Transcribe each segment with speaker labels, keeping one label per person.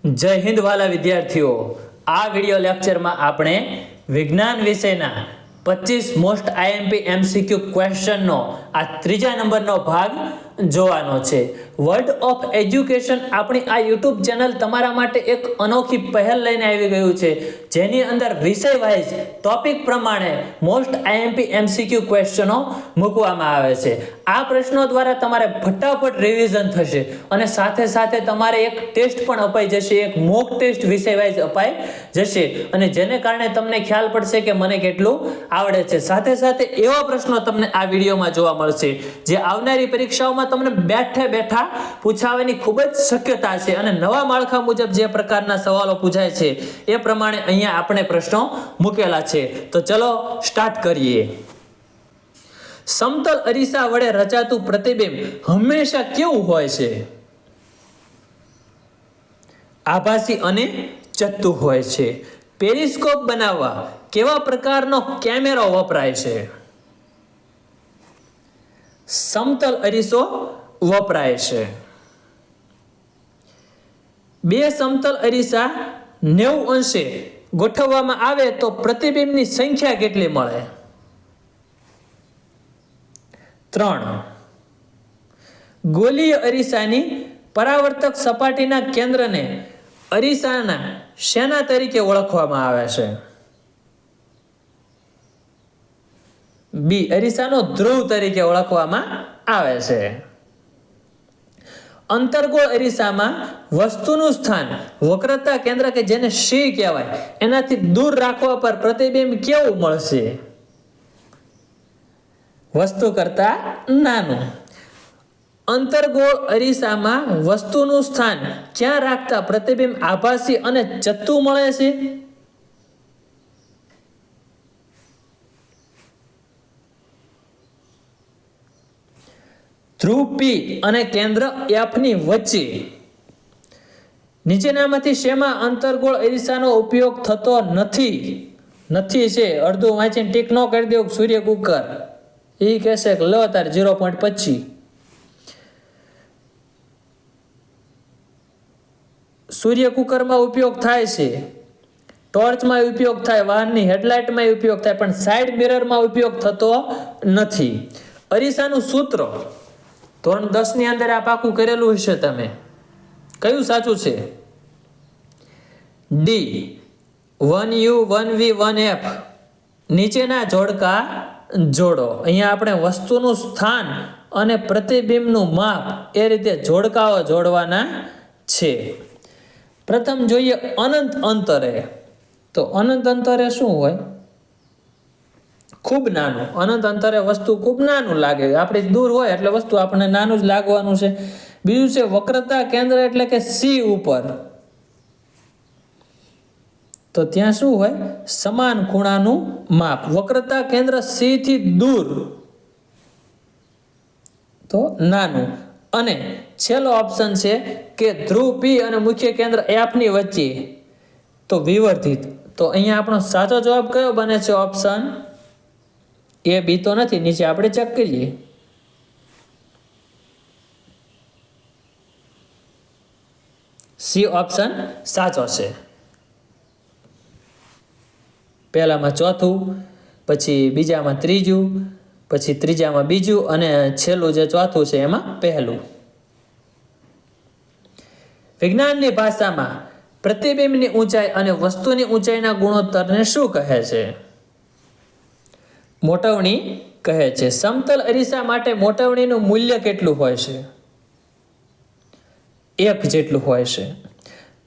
Speaker 1: જય હિન્દ વાલા વિદ્યાર્થીઓ, આ વિડિયો લેક્ચરમાં આપણે વિજ્ઞાન વિષયના 25 મોસ્ટ આઈએમપી એમસીક્યુ ક્વેશ્ચનનો આ ત્રીજા નંબરનો ભાગ જોવાનો છે. વર્લ્ડ ઓફ એજ્યુકેશન આપણી આ YouTube ચેનલ તમારા માટે એક અનોખી પહેલ લઈને આવી ગયું છે, જેની અંદર વિષય વાઇઝ ટોપિક પ્રમાણે મોસ્ટ આઈએમપી એમસીક્યુ ક્વેશ્ચનો મૂકવામાં આવે છે. આ પ્રશ્નો દ્વારા તમારે ફટાફટ રિવિઝન થશે અને સાથે સાથે તમારે એક ટેસ્ટ પણ અપાઈ જશે, એક મોક ટેસ્ટ વિષય વાઇઝ અપાઈ જશે અને જેને કારણે તમને ખ્યાલ પડશે કે મને કેટલું આવડે છે. સાથે સાથે એવા પ્રશ્નો તમને આ વિડીયોમાં જોવા મળશે જે આવનારી પરીક્ષાઓમાં તમને બેઠે બેઠા પૂછાવાની ખૂબ જ શક્યતા છે અને નવા માળખા મુજબ જે પ્રકારના સવાલો પૂછાય છે એ પ્રમાણે અહીંયા આપણે પ્રશ્નો મૂકેલા છે. તો ચલો સ્ટાર્ટ કરીએ. સમતલ અરીસા વડે રચાતું પ્રતિબિંબ હંમેશા કેવું હોય છે? આભાસી અને ચત્તુ હોય છે. પેરિસ્કોપ બનાવવા કેવા પ્રકારનો કેમેરો વપરાય છે? સમતલ અરીસો વપરાય છે. બે સમતલ અરીસા 90 અંશે ગોઠવવામાં આવે તો પ્રતિબિંબની સંખ્યા કેટલી મળે? 3. ગોલીય અરીસાની પરાવર્તક સપાટીના કેન્દ્રને અરીસાના શેના તરીકે ઓળખવામાં આવે છે? બી. અરીસાનો ધ્રુવ તરીકે ઓળખવામાં આવે છે. અંતર્ગોળ અરીસામાં વસ્તુનું સ્થાન વક્રતા કેન્દ્ર કે જેને સી કહેવાય એનાથી દૂર રાખવા પર પ્રતિબિંબ કેવું મળશે? વસ્તુ કરતા નાનું. અંતર્ગોળ અરીસામાં વસ્તુનું સ્થાન ક્યાં રાખતા પ્રતિબિંબ આભાસી અને ચત્તુ મળે છે? ધ્રુવ પી અને કેન્દ્ર એફ ની વચ્ચે. નીચેનામાંથી શેમાં અંતર્ગોળ અરીસાનો ઉપયોગ થતો નથી? છે અડધું વાંચીને ટીક ન કરી દેવું. સૂર્ય કુકર એ કહેશે કે લો તાર 0.25. સૂર્ય કુકરમાં ઉપયોગ થાય છે, ટોર્ચમાં ઉપયોગ થાય, વાહનની હેડલાઇટમાં ઉપયોગ થાય, પણ સાઇડ મિરરમાં ઉપયોગ થતો નથી. અરીસાનું સૂત્ર ધોરણ 10 ની અંદર આ પાકું કરેલું હશે તમે. કયું સાચું છે? ડી. 1U 1V 1F. નીચેના જોડકા જોડો. અહીંયા આપણે વસ્તુનું સ્થાન અને પ્રતિબિંબનું માપ એ રીતે જોડકાઓ જોડવાના છે. પ્રથમ જોઈએ અનંત અંતરે. તો અનંત અંતરે શું હોય? ખૂબ નાનું. અનંત અંતરે વસ્તુ ખૂબ નાનું લાગે, આપણે દૂર હોય એટલે વસ્તુ આપણને નાનું જ લાગવાનું છે. બીજું છે વક્રતા કેન્દ્ર એટલે કે સી ઉપર. તો ત્યાં શું હોય? સમાન ખૂણાનું માપ. વક્રતા કેન્દ્ર સી થી દૂર તો નાનું. અને છેલ્લો ઓપ્શન છે કે ધ્રુવ પી અને મુખ્ય કેન્દ્ર એફ ની વચ્ચે તો વિવર્ધિત. તો અહીંયા આપણો સાચો જવાબ કયો બને છે? Option A. બી તો નથી, નીચે આપણે ચેક કરીએ. સી ઓપ્શન સાચો છે. પહેલામાં ચોથું, પછી બીજામાં ત્રીજું, પછી ત્રીજામાં બીજું અને છેલ્લું જે ચોથું છે એમાં પહેલું. વિજ્ઞાનની ભાષામાં પ્રતિબિંબની ઊંચાઈ અને વસ્તુની ઊંચાઈના ગુણોત્તરને શું કહે છે? મોટવણી કહે છે. સમતલ અરીસા માટે મોટવણીનું મૂલ્ય કેટલું હોય છે? 1 જેટલું હોય છે.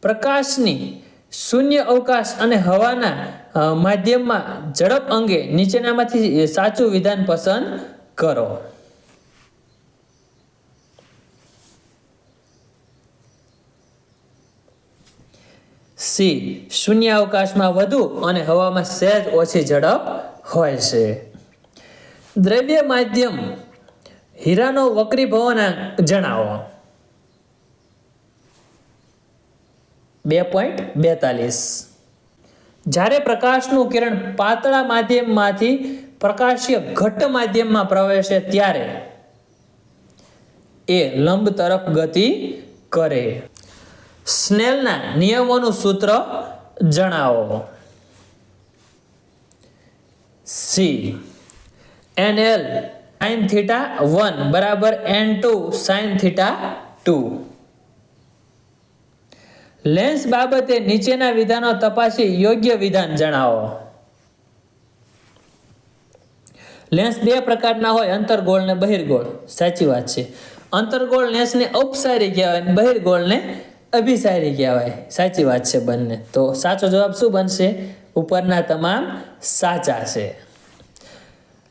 Speaker 1: પ્રકાશની શૂન્ય અવકાશ અને હવાના માધ્યમમાં ઝડપ અંગે નીચેનામાંથી સાચું વિધાન પસંદ કરો. સી. શૂન્ય અવકાશમાં વધુ અને હવામાં સહેજ ઓછી ઝડપ હોય છે. દ્રવ્ય માધ્યમ હીરાનો વક્રીભવનાંક જણાવો. 2.42. જ્યારે પ્રકાશનું કિરણ પાતળા માધ્યમમાંથી પ્રકાશીય ઘટ્ટ માધ્યમમાં પ્રવેશે ત્યારે એ લંબ તરફ ગતિ કરે. સ્નેલના નિયમોનું સૂત્ર જણાવો. સી NL sin theta 1 બરાબર N2 sin theta 2. લેન્સ બાબતે નીચેના વિધાનો તપાસી યોગ્ય વિધાન જણાવો. લેન્સ બે પ્રકારના હોય, અંતર્ગોળ ને બહિર્ગોળ. સાચી વાત છે. અંતર્ગોળ લેન્સને ઉપસારી કહેવાય અને બહિર્ગોળને અભિસારી કહેવાય. સાચી વાત છે બંને. તો સાચો જવાબ શું બનશે? ઉપરના તમામ સાચા છે.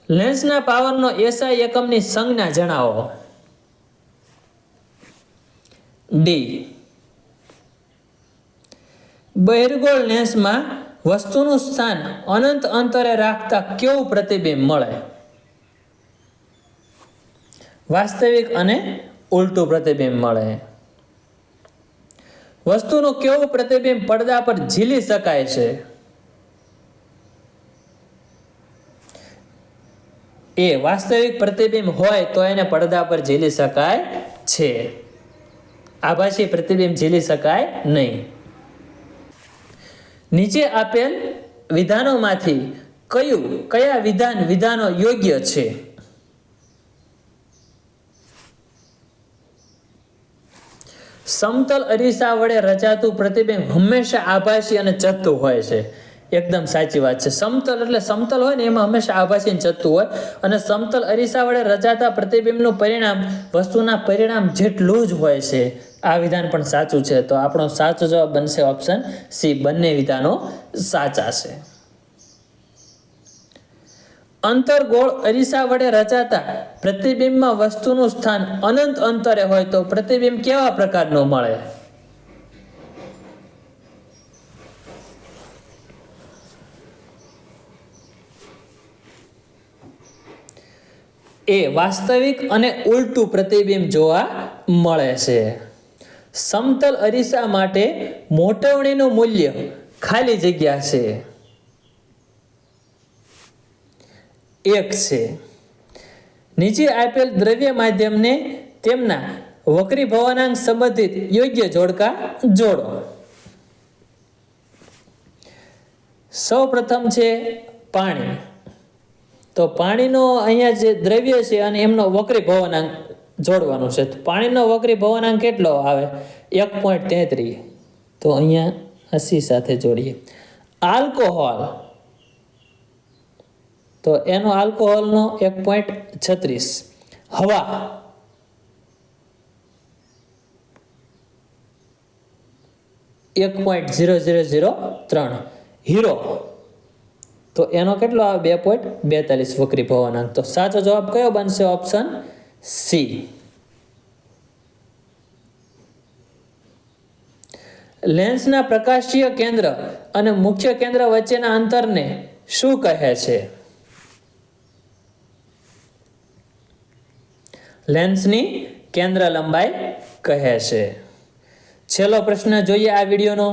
Speaker 1: લેન્સના પાવરનો SI એકમની સંજ્ઞા જણાવો. ડી. બહિર્ગોળ લેન્સમાં વસ્તુનું સ્થાન અનંત અંતરે રાખતા કેવું પ્રતિબિંબ મળે? વાસ્તવિક અને ઉલટું પ્રતિબિંબ મળે. વસ્તુનું કેવું પ્રતિબિંબ પડદા પર ઝીલી શકાય છે? એ વાસ્તવિક પ્રતિબિંબ હોય તો એને પડદા પર ઝીલી શકાય છે. આભાસી પ્રતિબિંબ ઝીલી શકાય નહીં. નીચે આપેલ વિધાનોમાંથી કયા વિધાનો યોગ્ય છે? સમતલ અરીસા વડે રચાતું પ્રતિબિંબ હંમેશા આભાસી અને ચત્તું હોય છે. એકદમ સાચી વાત છે. સમતલ એટલે સમતલ હોય ને એમાં હંમેશા આભાસી અને ચત્તું હોય, અને સમતલ અરીસા વડે રચાતા પ્રતિબિંબનું પરિણામ વસ્તુના પરિણામ જેટલું જ હોય છે. આ વિધાન પણ સાચું છે. તો આપણો સાચો જવાબ બનશે ઓપ્શન સી. બંને વિધાનો સાચા છે. અંતર્ગોળ અરીસા વડે રચાતા પ્રતિબિંબમાં વસ્તુનું સ્થાન અનંત અંતરે હોય તો પ્રતિબિંબ કેવા પ્રકારનું મળે? એ વાસ્તવિક અને ઉલટું પ્રતિબિંબ જોવા મળે છે. સમતલ અરીસા માટે મોટવણીનું મૂલ્ય ખાલી જગ્યા છે 1 છે. નીચે આપેલ દ્રવ્ય માધ્યમને તેમના વક્રીભવનાંક સંબંધિત યોગ્ય જોડકા જોડો. સૌ પ્રથમ છે પાણી. તો પાણીનો અહીંયા જે દ્રવ્ય છે અને એમનો વક્રીભવનાંક જોડવાનું છે. તો પાણીનો વક્રીભવનાંક કેટલો આવે? 1.33. તો અહીંયા 80 સાથે જોડીએ. આલ્કોહોલ, તો એનો આલ્કોહોલનો 1.36. હવા, .00003. હીરો, તો એનો કેટલો આવે? 2.42 વક્રીભવનાંક. તો સાચો જવાબ કયો બનશે? Option C. લેન્સના પ્રકાશીય કેન્દ્ર અને મુખ્ય કેન્દ્ર વચ્ચેના અંતરને શું કહે છે? લેન્સની કેન્દ્ર લંબાઈ કહે છે. છેલ્લો પ્રશ્ન જોઈએ આ વિડીયોનો.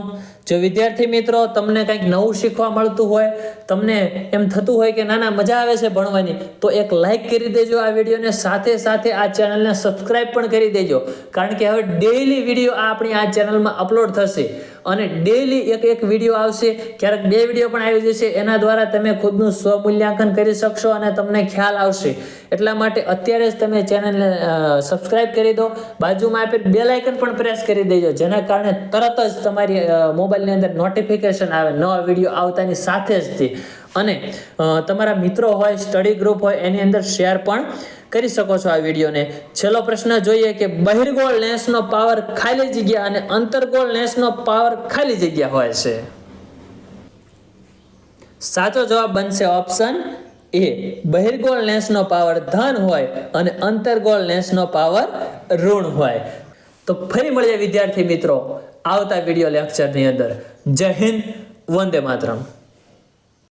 Speaker 1: જો વિદ્યાર્થી મિત્રો તમને કંઈક નવું શીખવા મળતું હોય, તમને એમ થતું હોય કે ના મજા આવે છે ભણવાની, તો એક લાઈક કરી દેજો આ વિડીયોને. સાથે સાથે આ ચેનલને સબસ્ક્રાઈબ પણ કરી દેજો, કારણ કે હવે ડેઈલી વિડીયો આપણી આ ચેનલમાં અપલોડ થશે અને ડેઈલી એક વિડીયો આવશે. ક્યારેક 2 વિડીયો પણ આવી જશે. એના દ્વારા તમે ખુદનું સ્વમૂલ્યાંકન કરી શકશો અને તમને ખ્યાલ આવશે. એટલા માટે અત્યારે જ તમે ચેનલને સબસ્ક્રાઈબ કરી દો. બાજુમાં આપેલ બેલ આઇકન પણ પ્રેસ કરી દેજો, જેના કારણે તરત જ તમારી મોબાઈલની અંદર નોટિફિકેશન આવે નવા વિડીયો આવતાની સાથે જ. અને તમારા મિત્રો હોય, સ્ટડી ગ્રુપ હોય, એની અંદર શેર પણ કરી શકો છો આ વિડીયોને. છેલ્લો પ્રશ્ન જોઈએ કે બહિર્ગોળ લેન્સનો પાવર ખાલી જગ્યા અને અંતર્ગોળ લેન્સનો પાવર ખાલી જગ્યા હોય છે. સાચો જવાબ બનશે ઓપ્શન એ. બહિર્ગોળ લેન્સનો પાવર ધન હોય અને અંતર્ગોળ લેન્સનો પાવર ઋણ હોય. તો ફરી મળીએ વિદ્યાર્થી મિત્રો આવતા વિડીયો લેક્ચરની અંદર. જય હિન્દ, વંદે માતરમ.